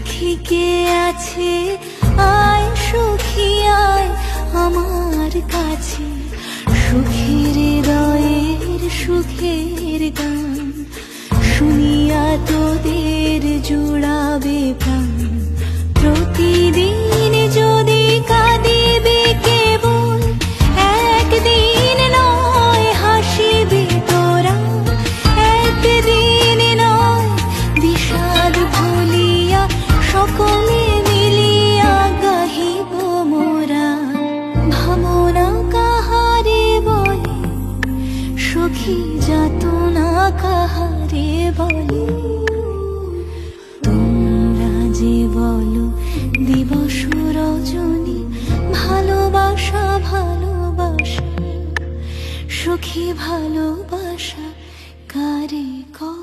সুখী কে আছে আয় সুখী আয় আমার কাছে, সুখের হৃদয়ের সুখের গান শুনিয়া তোদের জুড়াবে প্রাণ। প্রতিদিন যদি কাঁদিবে কেবল, একদিন নয় হাসিবে তোরা, একদিন নয় বিষাদ ভুলিয়া সকলে মিলিয়া গাহিব মোরা। ভাবনা কাহারে বলে সখী, যাতনা কাহারে বলে, তোমরা যে বলো দিবস রজনী, ভালোবাসা ভালোবাসা সখী ভালোবাসা।